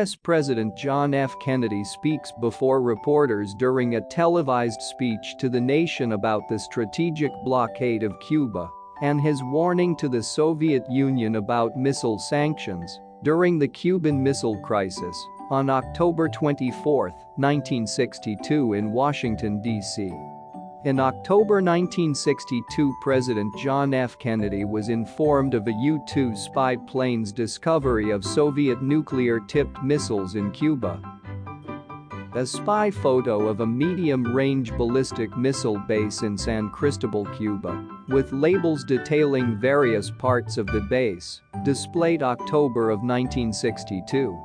U.S. President John F. Kennedy speaks before reporters during a televised speech to the nation about the strategic blockade of Cuba and his warning to the Soviet Union about missile sanctions during the Cuban Missile Crisis on October 24, 1962 in Washington, D.C. In October 1962, President John F. Kennedy was informed of a U-2 spy plane's discovery of Soviet nuclear-tipped missiles in Cuba. A spy photo of a medium-range ballistic missile base in San Cristobal, Cuba, with labels detailing various parts of the base, displayed October of 1962.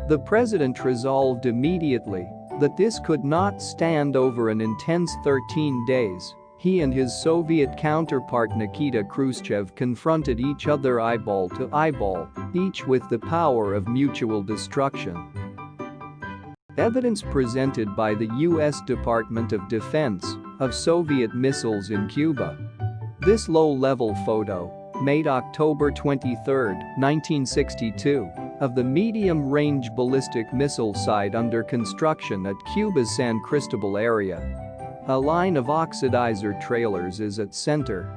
The president resolved immediately that this could not stand over an intense 13 days. He and his Soviet counterpart Nikita Khrushchev confronted each other eyeball to eyeball, each with the power of mutual destruction. Evidence presented by the U.S. Department of Defense of Soviet missiles in Cuba. This low-level photo, made October 23, 1962, of the medium-range ballistic missile site under construction at Cuba's San Cristobal area. A line of oxidizer trailers is at center.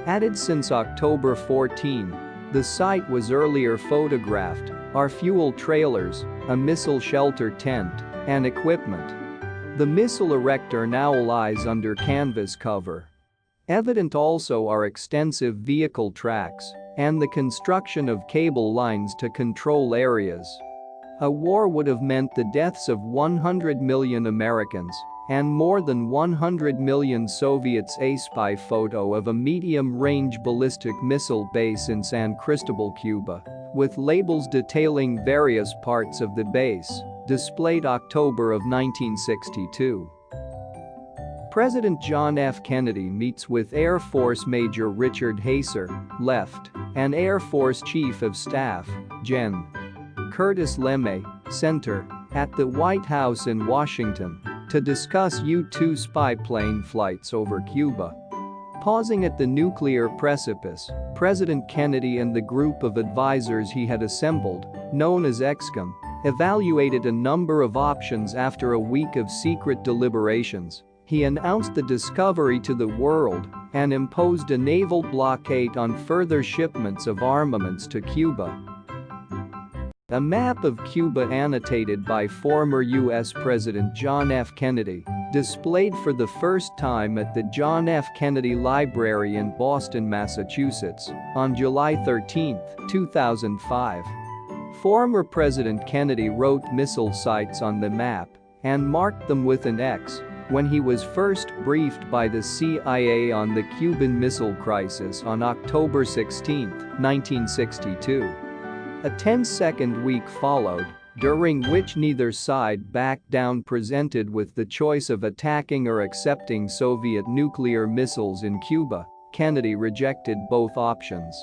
Added since October 14, the site was earlier photographed are fuel trailers, a missile shelter tent, and equipment. The missile erector now lies under canvas cover. Evident also are extensive vehicle tracks and the construction of cable lines to control areas. A war would have meant the deaths of 100 million Americans and more than 100 million Soviets. A spy photo of a medium-range ballistic missile base in San Cristobal, Cuba, with labels detailing various parts of the base, displayed October of 1962. President John F. Kennedy meets with Air Force Major Richard Haser, left, and Air Force Chief of Staff, Gen. Curtis LeMay, center, at the White House in Washington to discuss U-2 spy plane flights over Cuba. Pausing at the nuclear precipice, President Kennedy and the group of advisors he had assembled, known as EXCOM, evaluated a number of options. After a week of secret deliberations, he announced the discovery to the world and imposed a naval blockade on further shipments of armaments to Cuba. A map of Cuba annotated by former U.S. President John F. Kennedy, displayed for the first time at the John F. Kennedy Library in Boston, Massachusetts, on July 13, 2005. Former President Kennedy wrote missile sites on the map and marked them with an X when he was first briefed by the CIA on the Cuban Missile Crisis on October 16, 1962. A 10-second week followed, during which neither side backed down. Presented with the choice of attacking or accepting Soviet nuclear missiles in Cuba, Kennedy rejected both options.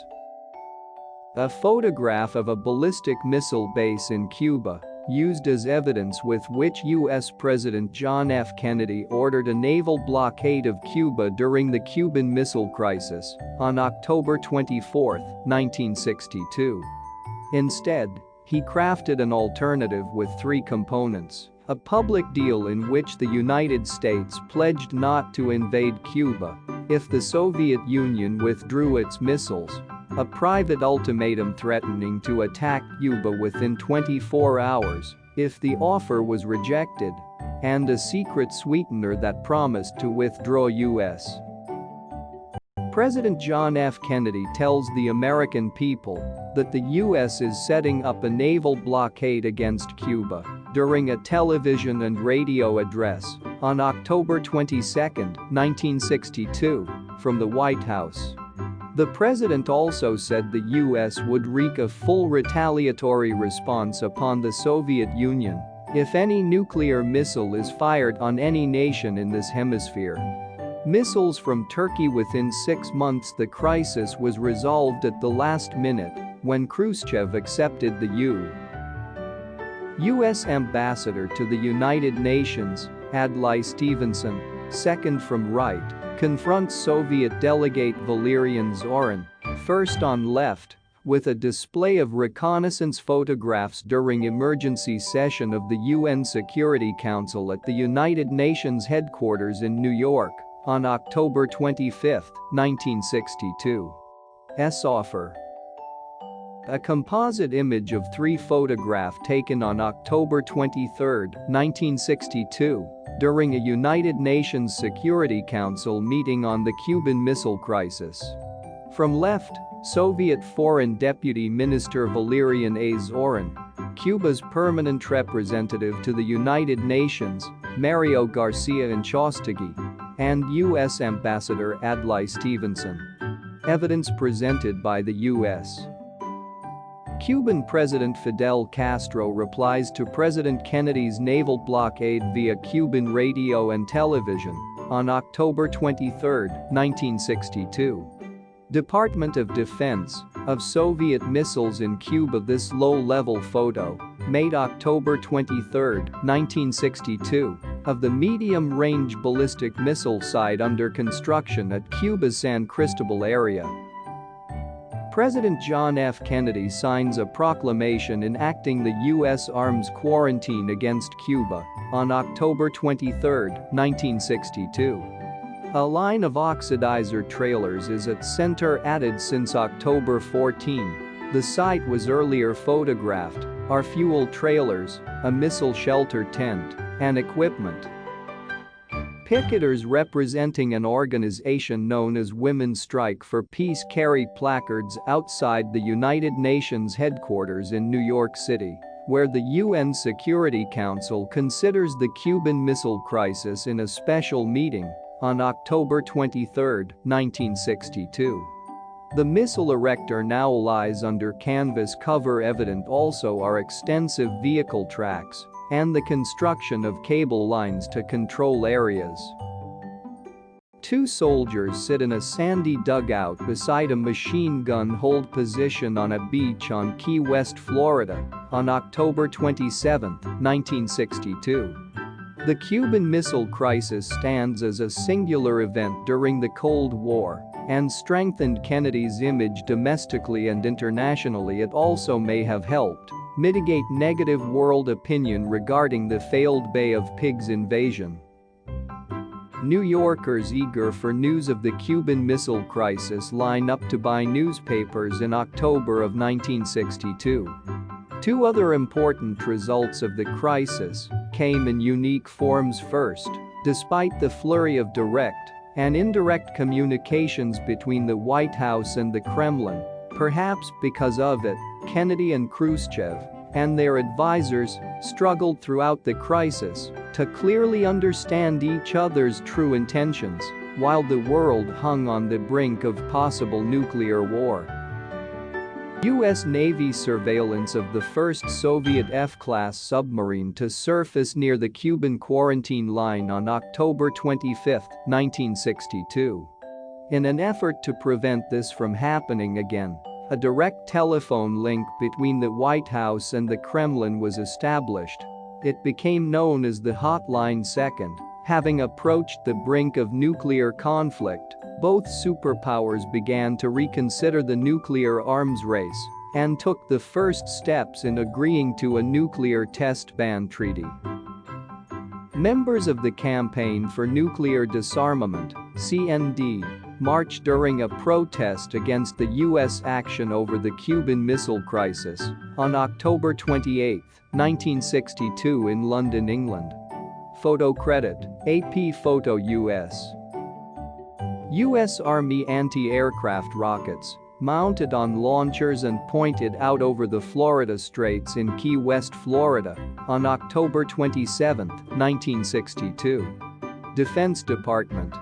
A photograph of a ballistic missile base in Cuba, used as evidence with which U.S. President John F. Kennedy ordered a naval blockade of Cuba during the Cuban Missile Crisis on October 24, 1962. Instead, he crafted an alternative with three components: a public deal in which the United States pledged not to invade Cuba if the Soviet Union withdrew its missiles, a private ultimatum threatening to attack Cuba within 24 hours if the offer was rejected, and a secret sweetener that promised to withdraw U.S. President John F. Kennedy tells the American people that the U.S. is setting up a naval blockade against Cuba during a television and radio address on October 22, 1962, from the White House. The president also said the U.S. would wreak a full retaliatory response upon the Soviet Union if any nuclear missile is fired on any nation in this hemisphere. Missiles from Turkey within 6 months. The crisis was resolved at the last minute when Khrushchev accepted the U.S. ambassador to the United Nations, Adlai Stevenson, second from right, confronts Soviet delegate Valerian Zorin, first on left, with a display of reconnaissance photographs during emergency session of the UN Security Council at the United Nations headquarters in New York on October 25, 1962. Offer. A composite image of 3 photographs taken on October 23, 1962, during a United Nations Security Council meeting on the Cuban Missile Crisis. From left, Soviet Foreign Deputy Minister Valerian A. Zorin, Cuba's permanent representative to the United Nations, Mario Garcia Anchostegui, and U.S. Ambassador Adlai Stevenson. Evidence presented by the U.S. Cuban President Fidel Castro replies to President Kennedy's naval blockade via Cuban radio and television on October 23, 1962. Department of Defense of Soviet missiles in Cuba. This low-level photo, made October 23, 1962, of the medium-range ballistic missile site under construction at Cuba's San Cristobal area. President John F. Kennedy signs a proclamation enacting the U.S. arms quarantine against Cuba on October 23, 1962. A line of oxidizer trailers is at center added since October 14. The site was earlier photographed, are fuel trailers, a missile shelter tent, and equipment. Picketers representing an organization known as Women's Strike for Peace carry placards outside the United Nations headquarters in New York City, where the UN Security Council considers the Cuban Missile Crisis in a special meeting on October 23, 1962. The missile erector now lies under canvas cover. Evident also are extensive vehicle tracks and the construction of cable lines to control areas. 2 soldiers sit in a sandy dugout beside a machine gun hold position on a beach on Key West, Florida, on October 27, 1962. The Cuban Missile Crisis stands as a singular event during the Cold War and strengthened Kennedy's image domestically and internationally. It also may have helped mitigate negative world opinion regarding the failed Bay of Pigs invasion. New Yorkers eager for news of the Cuban Missile Crisis line up to buy newspapers in October of 1962. 2 other important results of the crisis came in unique forms. First, despite the flurry of direct and indirect communications between the White House and the Kremlin, perhaps because of it, Kennedy and Khrushchev and their advisors struggled throughout the crisis to clearly understand each other's true intentions, while the world hung on the brink of possible nuclear war. U.S. Navy surveillance of the first Soviet F-class submarine to surface near the Cuban quarantine line on October 25, 1962. In an effort to prevent this from happening again, a direct telephone link between the White House and the Kremlin was established. It became known as the Hotline. Second, having approached the brink of nuclear conflict, both superpowers began to reconsider the nuclear arms race and took the first steps in agreeing to a nuclear test ban treaty. Members of the Campaign for Nuclear Disarmament, CND, marched during a protest against the U.S. action over the Cuban Missile Crisis on October 28, 1962 in London, England. Photo credit, AP Photo US. U.S. Army anti-aircraft rockets, mounted on launchers and pointed out over the Florida Straits in Key West, Florida, on October 27, 1962. Defense Department.